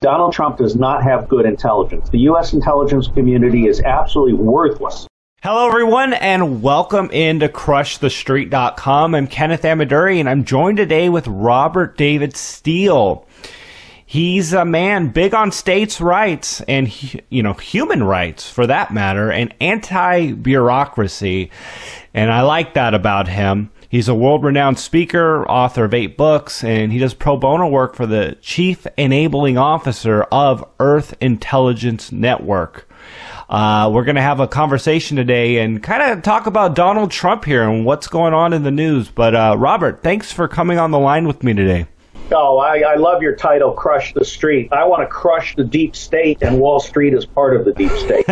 Donald Trump does not have good intelligence. The U.S. intelligence community is absolutely worthless. Hello, everyone, and welcome into CrushTheStreet.com. I'm Kenneth Amaduri, and I'm joined today with Robert David Steele. He's a man big on states' rights and, human rights, for that matter, and anti-bureaucracy. And I like that about him. He's a world-renowned speaker, author of 8 books, and he does pro bono work for the Chief Enabling Officer of Earth Intelligence Network. We're going to have a conversation today and kind of talk about Donald Trump here and what's going on in the news. But Robert, thanks for coming on the line with me today. Oh, I love your title, Crush the Street. I want to crush the deep state, and Wall Street is part of the deep state.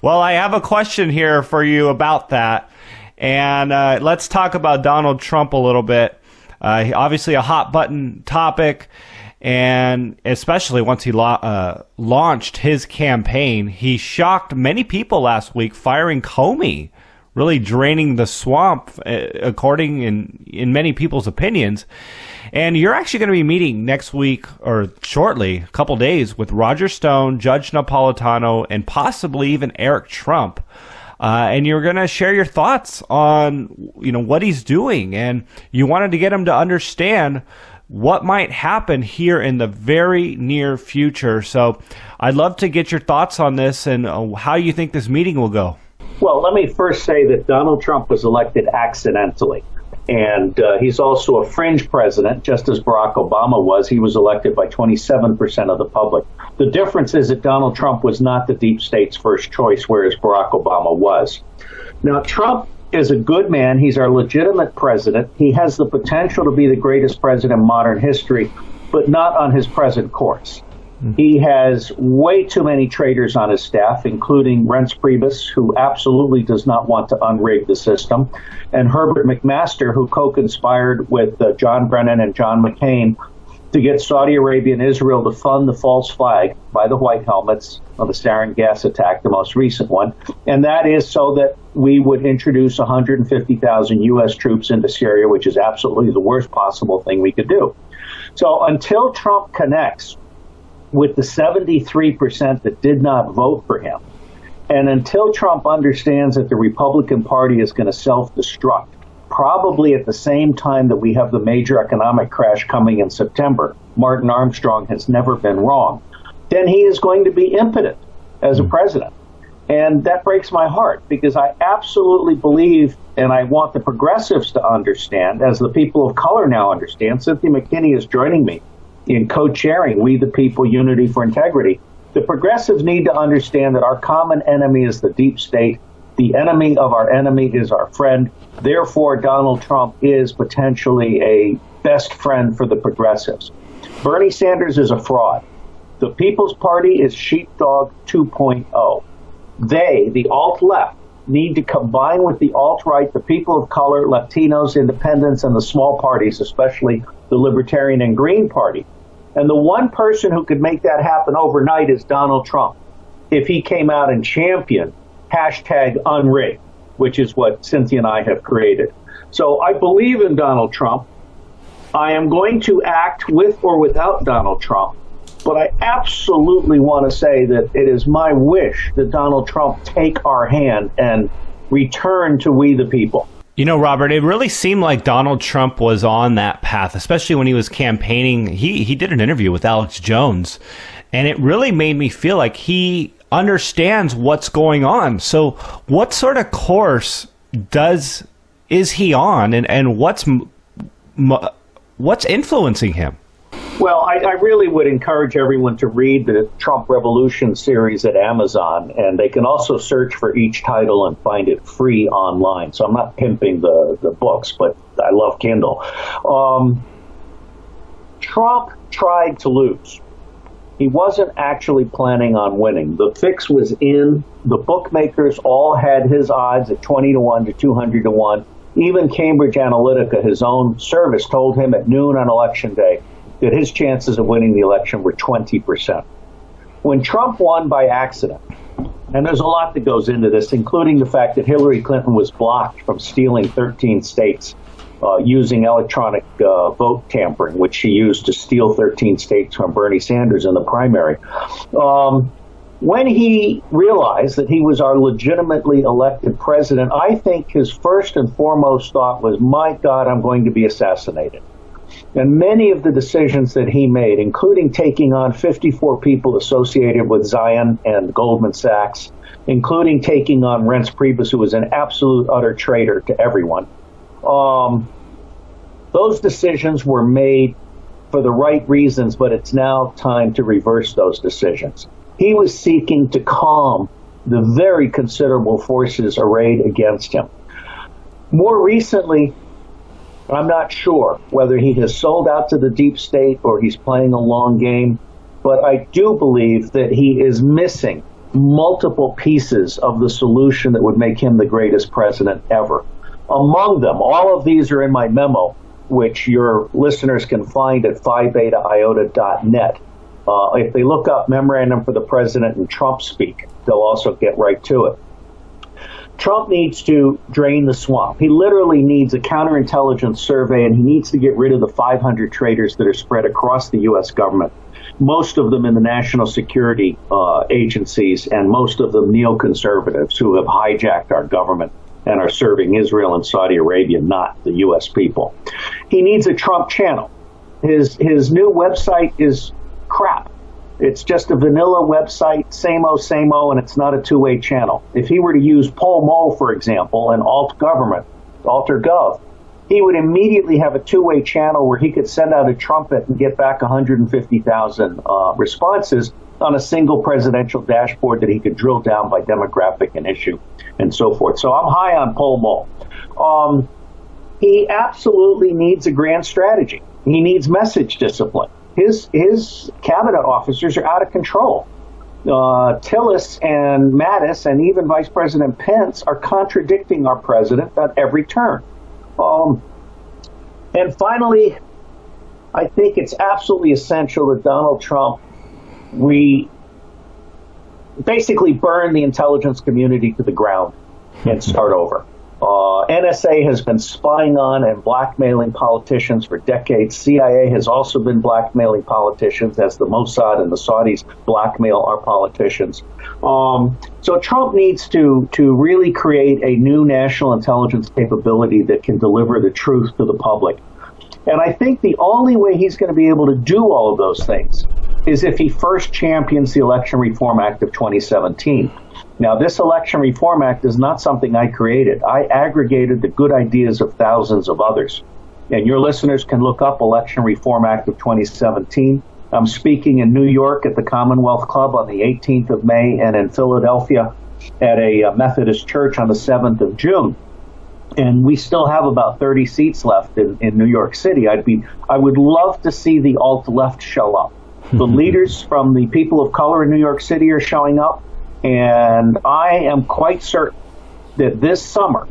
Well, I have a question here for you about that. And let's talk about Donald Trump a little bit. Obviously a hot button topic, and especially once he launched his campaign, he shocked many people last week, firing Comey, really draining the swamp, according in many people's opinions. And you're actually going to be meeting next week, or shortly, a couple days, with Roger Stone, Judge Napolitano, and possibly even Eric Trump. And you're going to share your thoughts on, what he's doing. And you wanted to get him to understand what might happen here in the very near future. So I'd love to get your thoughts on this and how you think this meeting will go. Well, let me first say that Donald Trump was elected accidentally. And he's also a fringe president, just as Barack Obama was. He was elected by 27% of the public. The difference is that Donald Trump was not the deep state's first choice, whereas Barack Obama was. Now, Trump is a good man. He's our legitimate president. He has the potential to be the greatest president in modern history, but not on his present course. He has way too many traitors on his staff, including Reince Priebus, who absolutely does not want to unrig the system, and Herbert McMaster, who co-conspired with John Brennan and John McCain to get Saudi Arabia and Israel to fund the false flag by the White Helmets of the sarin gas attack, the most recent one. And that is so that we would introduce 150,000 U.S. troops into Syria, which is absolutely the worst possible thing we could do. So until Trump connects with the 73% that did not vote for him, and until Trump understands that the Republican Party is going to self-destruct, probably at the same time that we have the major economic crash coming in September, Martin Armstrong has never been wrong, then he is going to be impotent as a president. And that breaks my heart, because I absolutely believe, and I want the progressives to understand, as the people of color now understand. Cynthia McKinney is joining me in co-chairing We the People, Unity for Integrity. The progressives need to understand that our common enemy is the deep state. The enemy of our enemy is our friend. Therefore, Donald Trump is potentially a best friend for the progressives. Bernie Sanders is a fraud. The People's Party is sheepdog 2.0. They, the alt-left, need to combine with the alt-right, the people of color, Latinos, independents, and the small parties, especially the Libertarian and Green Party. And the one person who could make that happen overnight is Donald Trump, if he came out and championed #unrigged, which is what Cynthia and I have created. So I believe in Donald Trump. I am going to act with or without Donald Trump. But I absolutely want to say that it is my wish that Donald Trump take our hand and return to We the People. Robert, it really seemed like Donald Trump was on that path, especially when he was campaigning. He did an interview with Alex Jones, and it really made me feel like he understands what's going on. So what sort of course is he on, and what's influencing him? Well, I really would encourage everyone to read the Trump Revolution series at Amazon, and they can also search for each title and find it free online. So I'm not pimping the books, but I love Kindle. Trump tried to lose. He wasn't actually planning on winning. The fix was in. The bookmakers all had his odds at 20-1 to 200-1. Even Cambridge Analytica, his own service, told him at noon on Election Day that his chances of winning the election were 20%. When Trump won by accident, and there's a lot that goes into this, including the fact that Hillary Clinton was blocked from stealing 13 states using electronic vote tampering, which she used to steal 13 states from Bernie Sanders in the primary. When he realized that he was our legitimately elected president, I think his first and foremost thought was, my God, I'm going to be assassinated. And many of the decisions that he made, including taking on 54 people associated with Zion and Goldman Sachs, including taking on Reince Priebus, who was an absolute utter traitor to everyone, those decisions were made for the right reasons, but it's now time to reverse those decisions. He was seeking to calm the very considerable forces arrayed against him. More recently, I'm not sure whether he has sold out to the deep state or he's playing a long game, but I do believe that he is missing multiple pieces of the solution that would make him the greatest president ever. Among them, all of these are in my memo, which your listeners can find at phibetaiota.net. If they look up Memorandum for the President and Trump speak, they'll also get right to it. Trump needs to drain the swamp. He literally needs a counterintelligence survey, and he needs to get rid of the 500 traitors that are spread across the U.S. government, most of them in the national security agencies, and most of them neoconservatives who have hijacked our government and are serving Israel and Saudi Arabia, not the U.S. people. He needs a Trump channel. His new website is crap. It's just a vanilla website, same-o, and it's not a two-way channel. If he were to use Poll for example, and Alter Gov, he would immediately have a two-way channel where he could send out a trumpet and get back 150,000 responses on a single presidential dashboard that he could drill down by demographic and issue and so forth. So I'm high on Poll. He absolutely needs a grand strategy. He needs message discipline. His cabinet officers are out of control. Tillis and Mattis and even Vice President Pence are contradicting our president at every turn. And finally, I think it's absolutely essential that Donald Trump basically burn the intelligence community to the ground and start over. NSA has been spying on and blackmailing politicians for decades. CIA has also been blackmailing politicians, as the Mossad and the Saudis blackmail our politicians. So Trump needs to really create a new national intelligence capability that can deliver the truth to the public. And I think the only way he's going to be able to do all of those things is if he first champions the Election Reform Act of 2017. Now, this Election Reform Act is not something I created. I aggregated the good ideas of thousands of others. And your listeners can look up Election Reform Act of 2017. I'm speaking in New York at the Commonwealth Club on the 18th of May and in Philadelphia at a Methodist church on the 7th of June. And we still have about 30 seats left in New York City. I would love to see the alt-left show up. The leaders from the people of color in New York City are showing up. And I am quite certain that this summer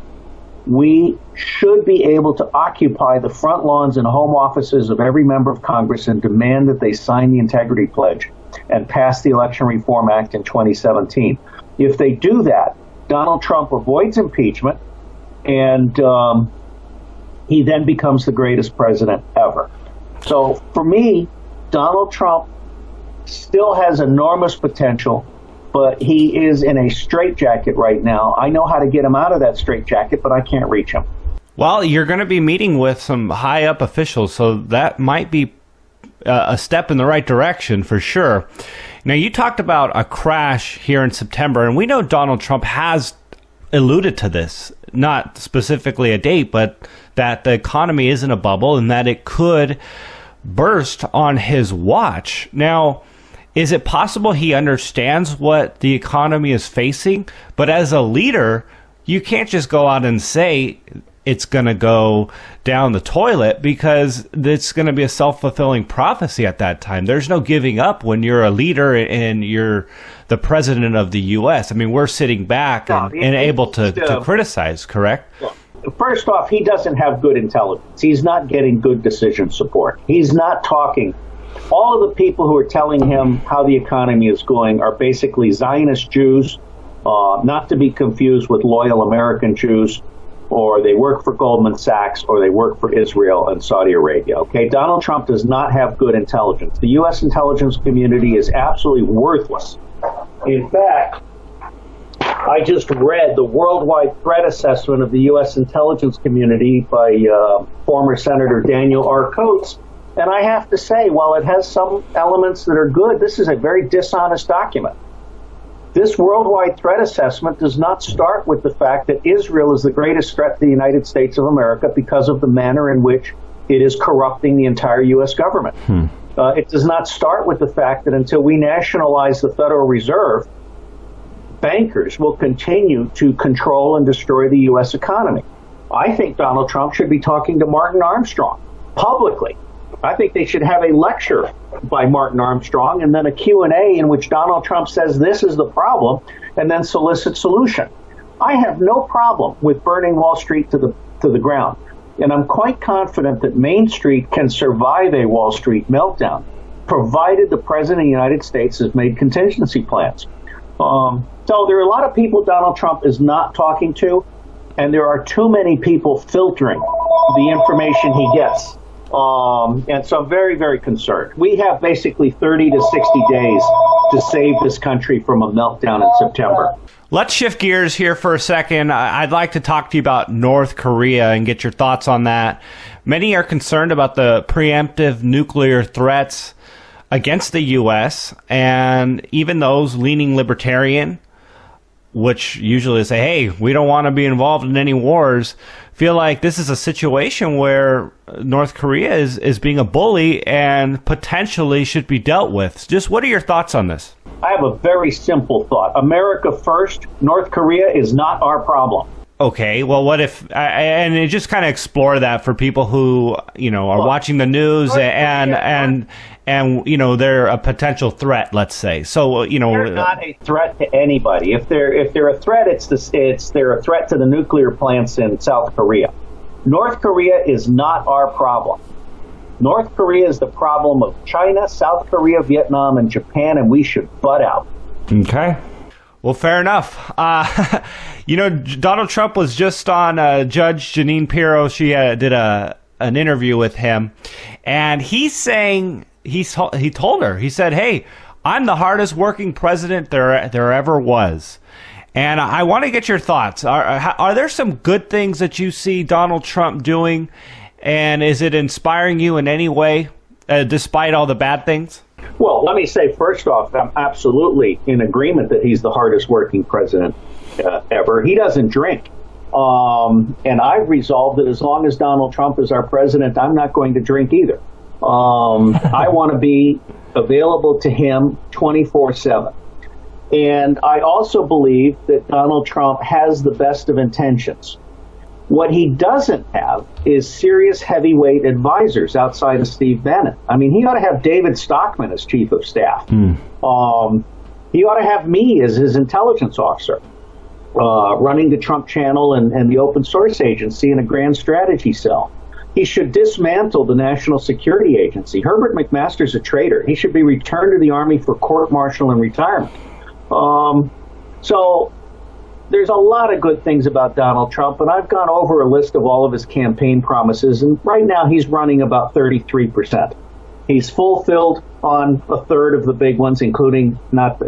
we should be able to occupy the front lawns and home offices of every member of Congress and demand that they sign the Integrity Pledge and pass the Election Reform Act in 2017. If they do that, Donald Trump avoids impeachment, and he then becomes the greatest president ever. So for me, Donald Trump still has enormous potential, but he is in a straitjacket right now. I know how to get him out of that straitjacket, but I can't reach him. Well, you're going to be meeting with some high-up officials, so that might be a step in the right direction for sure. Now, you talked about a crash here in September, and we know Donald Trump has alluded to this, not specifically a date, but that the economy is in a bubble and that it could burst on his watch. Now, is it possible he understands what the economy is facing? But as a leader, you can't just go out and say it's going to go down the toilet, because it's going to be a self-fulfilling prophecy at that time. There's no giving up when you're a leader and you're the president of the U.S. I mean, we're sitting back and able to criticize, correct? First off, he doesn't have good intelligence. He's not getting good decision support. He's not talking. All of the people who are telling him how the economy is going are basically Zionist Jews, not to be confused with loyal American Jews. or they work for Goldman Sachs, or they work for Israel and Saudi Arabia. Okay, Donald Trump does not have good intelligence. The U.S. intelligence community is absolutely worthless. In fact, I just read the worldwide threat assessment of the U.S. intelligence community by former Senator Daniel R. Coates, and I have to say, while it has some elements that are good, this is a very dishonest document. This worldwide threat assessment does not start with the fact that Israel is the greatest threat to the United States of America because of the manner in which it is corrupting the entire U.S. government. It does not start with the fact that until we nationalize the Federal Reserve, bankers will continue to control and destroy the U.S. economy. I think Donald Trump should be talking to Martin Armstrong publicly. I think they should have a lecture by Martin Armstrong and then a Q&A in which Donald Trump says this is the problem and then solicit solution. I have no problem with burning Wall Street to the ground. And I'm quite confident that Main Street can survive a Wall Street meltdown, provided the President of the United States has made contingency plans. So there are a lot of people Donald Trump is not talking to, and there are too many people filtering the information he gets. And so I'm very, very concerned. We have basically 30 to 60 days to save this country from a meltdown in September. Let's shift gears here for a second. I'd like to talk to you about North Korea and get your thoughts on that. Many are concerned about the preemptive nuclear threats against the U.S., and even those leaning libertarian, which usually say, hey, we don't want to be involved in any wars, feel like this is a situation where North Korea is being a bully and potentially should be dealt with. Just what are your thoughts on this? I have a very simple thought. America first. North Korea is not our problem. Okay, well, what if, and just kind of explore that for people who, are watching the news and they're a potential threat, let's say. So, they're not a threat to anybody. If they're a threat, they're a threat to the nuclear plants in South Korea. North Korea is not our problem. North Korea is the problem of China, South Korea, Vietnam, and Japan, and we should butt out. Okay. Well, fair enough. Donald Trump was just on Judge Jeanine Pirro. She did an interview with him, and he's saying he told her, he said, "Hey, I'm the hardest working president there ever was." And I want to get your thoughts. Are there some good things that you see Donald Trump doing, and is it inspiring you in any way, despite all the bad things? Well, let me say, first off, I'm absolutely in agreement that he's the hardest working president ever. He doesn't drink. And I've resolved that as long as Donald Trump is our president, I'm not going to drink either. I want to be available to him 24/7. And I also believe that Donald Trump has the best of intentions. What he doesn't have is serious heavyweight advisors outside of Steve Bannon. I mean, he ought to have David Stockman as chief of staff. He ought to have me as his intelligence officer, running the Trump Channel and the Open Source Agency in a grand strategy cell. He should dismantle the National Security Agency. Herbert McMaster's a traitor. He should be returned to the Army for court-martial and retirement. So there's a lot of good things about Donald Trump, and I've gone over a list of all of his campaign promises, and right now he's running about 33%. He's fulfilled on a third of the big ones, including not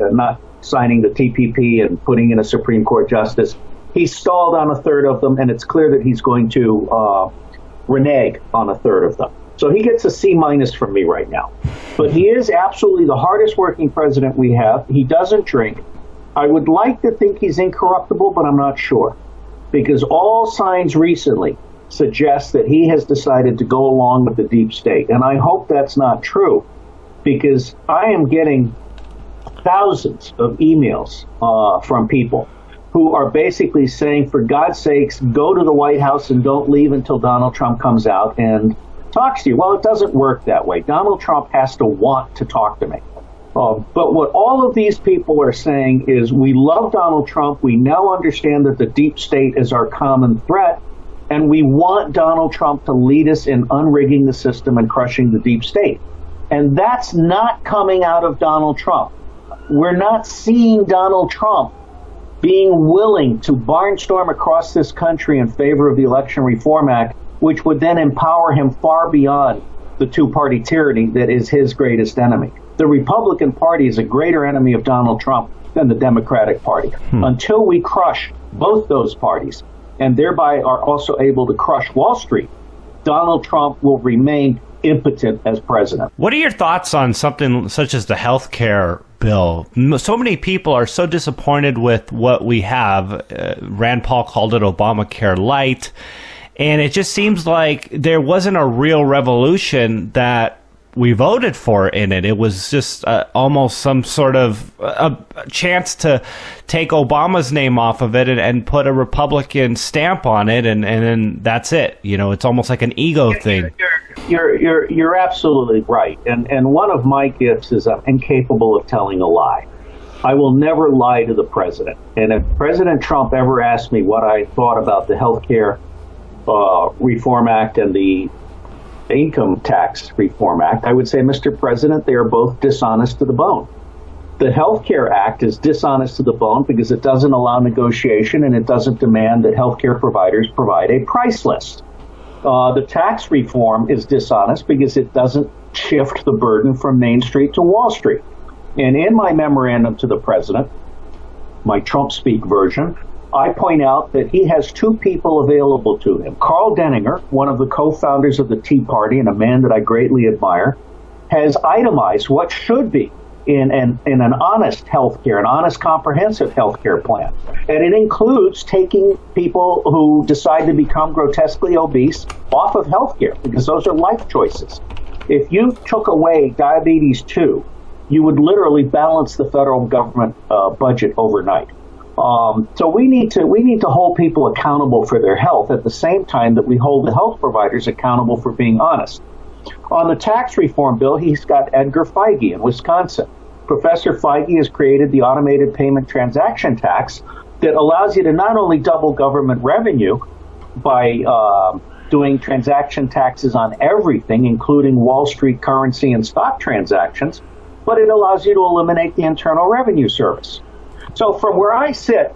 signing the TPP and putting in a Supreme Court justice. He's stalled on a third of them, and it's clear that he's going to renege on a third of them. So he gets a C- from me right now. But he is absolutely the hardest working president we have. He doesn't drink. I would like to think he's incorruptible, but I'm not sure, because all signs recently suggest that he has decided to go along with the deep state. And I hope that's not true, because I am getting thousands of emails from people who are basically saying, for God's sakes, go to the White House and don't leave until Donald Trump comes out and talks to you. Well, it doesn't work that way. Donald Trump has to want to talk to me. But what all of these people are saying is, we love Donald Trump. We now understand that the deep state is our common threat, and we want Donald Trump to lead us in unrigging the system and crushing the deep state. And that's not coming out of Donald Trump. We're not seeing Donald Trump being willing to barnstorm across this country in favor of the Election Reform Act, which would then empower him far beyond the two-party tyranny that is his greatest enemy. The Republican Party is a greater enemy of Donald Trump than the Democratic Party. Until we crush both those parties, and thereby are also able to crush Wall Street, Donald Trump will remain impotent as president. What are your thoughts on something such as the health care bill? So many people are so disappointed with what we have. Rand Paul called it Obamacare Light. And it just seems like there wasn't a real revolution that we voted for in it. It was just almost some sort of a chance to take Obama's name off of it and put a Republican stamp on it, and then that's it. You know, it's almost like an ego thing. You're absolutely right. And one of my gifts is I'm incapable of telling a lie. I will never lie to the president. And if President Trump ever asked me what I thought about the health care Reform Act and the Income Tax Reform Act, I would say, Mr. President, they are both dishonest to the bone. The Health Care Act is dishonest to the bone because it doesn't allow negotiation and it doesn't demand that healthcare providers provide a price list. The tax reform is dishonest because it doesn't shift the burden from Main Street to Wall Street. And in my memorandum to the president, my Trump speak version, I point out that he has two people available to him. Carl Denninger, one of the co-founders of the Tea Party and a man that I greatly admire, has itemized what should be in an honest healthcare, an honest comprehensive healthcare plan. And it includes taking people who decide to become grotesquely obese off of healthcare, because those are life choices. If you took away diabetes 2, you would literally balance the federal government budget overnight. So we need to hold people accountable for their health at the same time that we hold the health providers accountable for being honest. On the tax reform bill, he's got Edgar Feige in Wisconsin. Professor Feige has created the automated payment transaction tax that allows you to not only double government revenue by doing transaction taxes on everything, including Wall Street currency and stock transactions, but it allows you to eliminate the Internal Revenue Service. So from where I sit,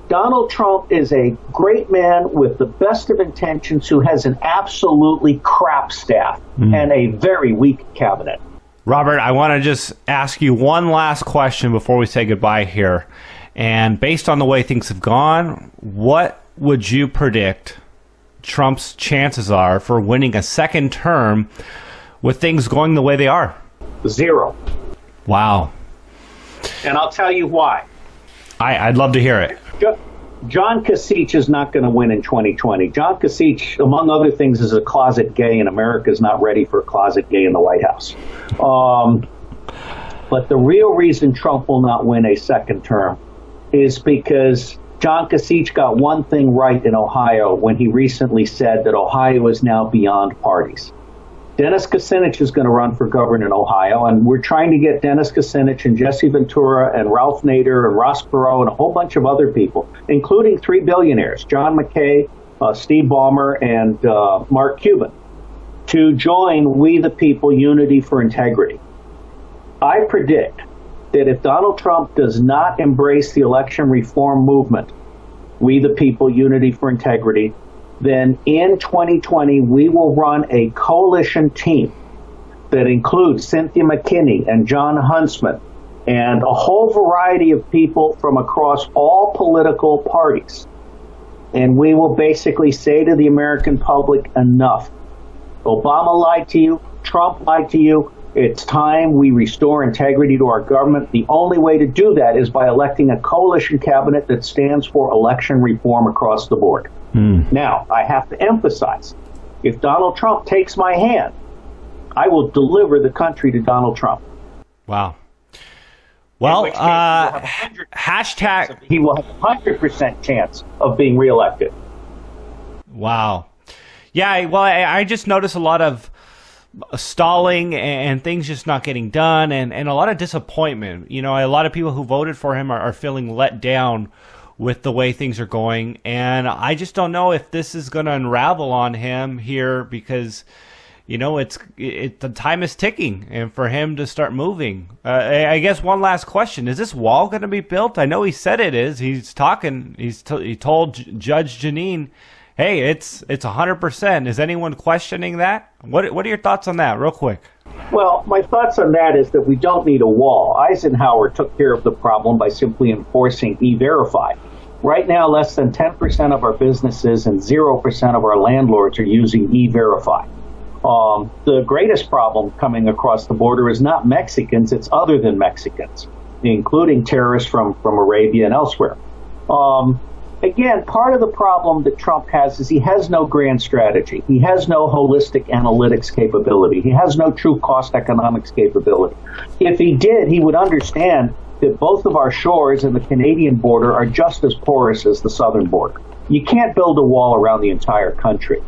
Donald Trump is a great man with the best of intentions who has an absolutely crap staff and a very weak cabinet. Robert, I want to just ask you one last question before we say goodbye here. And based on the way things have gone, what would you predict Trump's chances are for winning a second term with things going the way they are? 0. Wow. And I'll tell you why. I'd love to hear it. John Kasich is not going to win in 2020. John Kasich, among other things, is a closet gay, and America's not ready for a closet gay in the White House. But the real reason Trump will not win a second term is because John Kasich got one thing right in Ohio when he recently said that Ohio is now beyond parties. Dennis Kucinich is going to run for governor in Ohio, and we're trying to get Dennis Kucinich and Jesse Ventura and Ralph Nader and Ross Perot and a whole bunch of other people, including 3 billionaires, John McKay, Steve Ballmer, and Mark Cuban, to join We the People Unity for Integrity. I predict that if Donald Trump does not embrace the election reform movement, We the People Unity for Integrity, then in 2020, we will run a coalition team that includes Cynthia McKinney and John Huntsman and a whole variety of people from across all political parties. And we will basically say to the American public, enough. Obama lied to you. Trump lied to you. It's time we restore integrity to our government. The only way to do that is by electing a coalition cabinet that stands for election reform across the board. Now, I have to emphasize, if Donald Trump takes my hand, I will deliver the country to Donald Trump. Wow. Well, hashtag... He will have a 100% chance of being reelected. Wow. Yeah, well, I just noticed a lot of stalling and things just not getting done and a lot of disappointment. You know, a lot of people who voted for him are feeling let down with the way things are going, and I just don't know if this is going to unravel on him here because, the time is ticking, and for him to start moving. I guess one last question: is this wall going to be built? I know he said it is. He's talking. He told Judge Jeanine, "Hey, it's 100%." Is anyone questioning that? What are your thoughts on that, real quick? Well, my thoughts on that is that we don't need a wall. Eisenhower took care of the problem by simply enforcing E-Verify. Right now, less than 10% of our businesses and 0% of our landlords are using E-Verify. The greatest problem coming across the border is not Mexicans, it's other than Mexicans, including terrorists from Arabia and elsewhere. Again, part of the problem that Trump has is he has no grand strategy. He has no holistic analytics capability. He has no true cost economics capability. If he did, he would understand that both of our shores and the Canadian border are just as porous as the southern border. You can't build a wall around the entire country.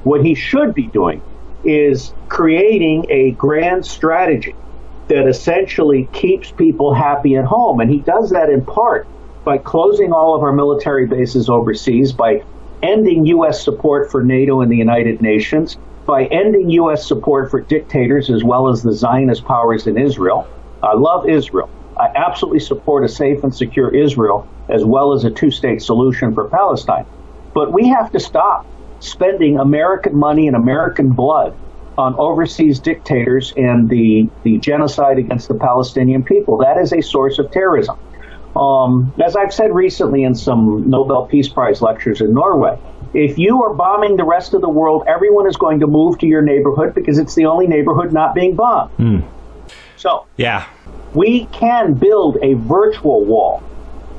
What he should be doing is creating a grand strategy that essentially keeps people happy at home. And he does that in part by closing all of our military bases overseas, by ending U.S. support for NATO and the United Nations, by ending U.S. support for dictators as well as the Zionist powers in Israel. I love Israel. I absolutely support a safe and secure Israel as well as a two-state solution for Palestine. But we have to stop spending American money and American blood on overseas dictators and the genocide against the Palestinian people. That is a source of terrorism. As I've said recently in some Nobel Peace Prize lectures in Norway, if you are bombing the rest of the world, everyone is going to move to your neighborhood because it's the only neighborhood not being bombed. So, yeah, we can build a virtual wall,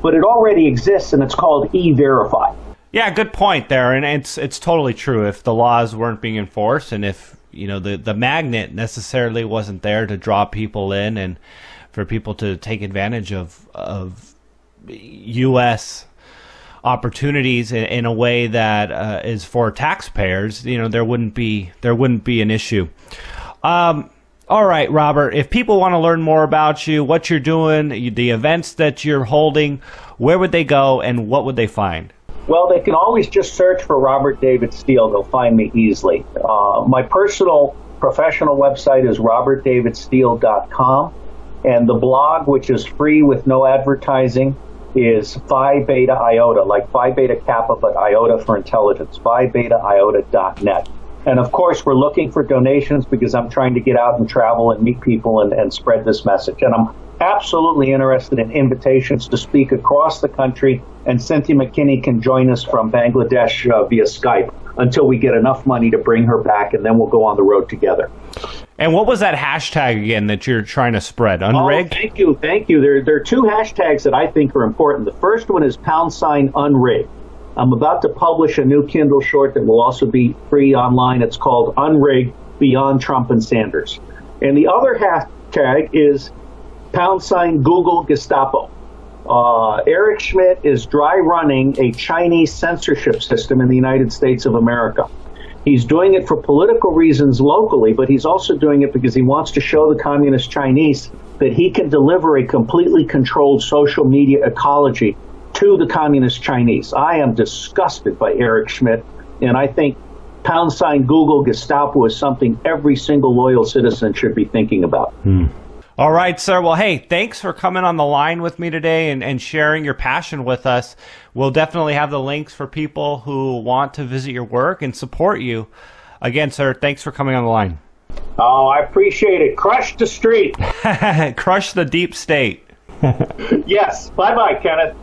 but it already exists, and it's called E-Verify. Yeah, good point there, and it's totally true. If the laws weren't being enforced, and if the magnet necessarily wasn't there to draw people in, and for people to take advantage of U.S. opportunities in a way that is for taxpayers, there wouldn't be an issue. All right, Robert, if people want to learn more about you, what you're doing, the events that you're holding, where would they go and what would they find? Well, they can always just search for Robert David Steele. They'll find me easily. My personal professional website is robertdavidsteele.com. And the blog, which is free with no advertising, is Phi Beta Iota, like Phi Beta Kappa, but Iota for intelligence, phibetaiota.net. And of course, we're looking for donations because I'm trying to get out and travel and meet people and spread this message. And I'm absolutely interested in invitations to speak across the country. And Cynthia McKinney can join us from Bangladesh via Skype until we get enough money to bring her back, and then we'll go on the road together. And what was that hashtag again that you're trying to spread? Unrigged? Oh, thank you. There are two hashtags that I think are important. The first one is #unrigged. I'm about to publish a new Kindle short that will also be free online. It's called Unrigged, Beyond Trump and Sanders. And the other hashtag is #Google Gestapo. Eric Schmidt is dry running a Chinese censorship system in the United States of America. He's doing it for political reasons locally, but he's also doing it because he wants to show the communist Chinese that he can deliver a completely controlled social media ecology to the communist Chinese. I am disgusted by Eric Schmidt, and I think #Google Gestapo is something every single loyal citizen should be thinking about. All right, sir. Well, hey, thanks for coming on the line with me today and sharing your passion with us. We'll definitely have the links for people who want to visit your work and support you. Again, sir, thanks for coming on the line. Oh, I appreciate it. Crush the street. Crush the deep state. Yes. Bye-bye, Kenneth.